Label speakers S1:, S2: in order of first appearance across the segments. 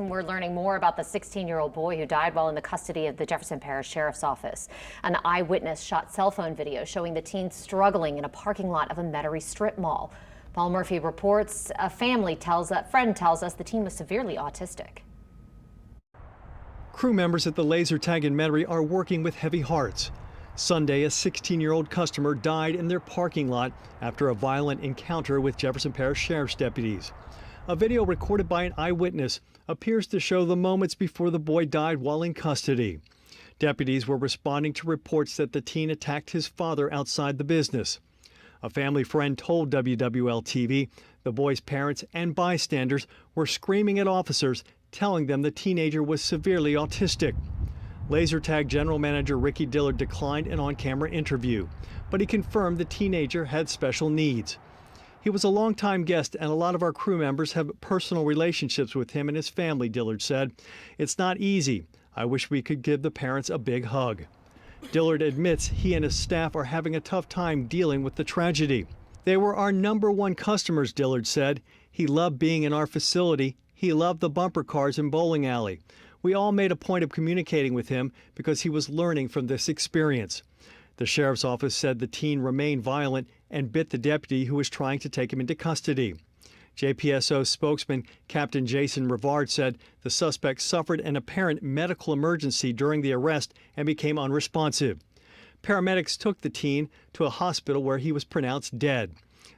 S1: We're learning more about the 16-year-old boy who died while in the custody of the Jefferson Parish Sheriff's Office. An eyewitness shot cell phone video showing the teen struggling in a parking lot of a Metairie strip mall. Paul Murphy reports a friend tells us the teen was severely autistic.
S2: Crew members at the laser tag in Metairie are working with heavy hearts. Sunday, a 16-year-old customer died in their parking lot after a violent encounter with Jefferson Parish Sheriff's deputies. A video recorded by an eyewitness appears to show the moments before the boy died while in custody. Deputies were responding to reports that the teen attacked his father outside the business. A family friend told WWL-TV the boy's parents and bystanders were screaming at officers, telling them the teenager was severely autistic. Laser Tag General Manager Ricky Dillard declined an on-camera interview, but he confirmed the teenager had special needs. He was a longtime guest, and a lot of our crew members have personal relationships with him and his family, Dillard said. It's not easy. I wish we could give the parents a big hug. Dillard admits he and his staff are having a tough time dealing with the tragedy. They were our #1 customers, Dillard said. He loved being in our facility. He loved the bumper cars and bowling alley. We all made a point of communicating with him because he was learning from this experience. The sheriff's office said the teen remained violent and bit the deputy who was trying to take him into custody. JPSO spokesman Captain Jason Rivarde said the suspect suffered an apparent medical emergency during the arrest and became unresponsive. Paramedics took the teen to a hospital where he was pronounced dead.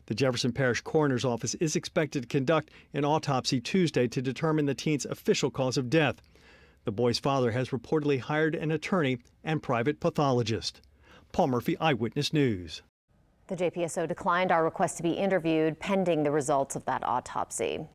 S2: The Jefferson Parish Coroner's Office is expected to conduct an autopsy Tuesday to determine the teen's official cause of death. The boy's father has reportedly hired an attorney and private pathologist. Paul Murphy, Eyewitness News.
S1: The JPSO declined our request to be interviewed pending the results of that autopsy.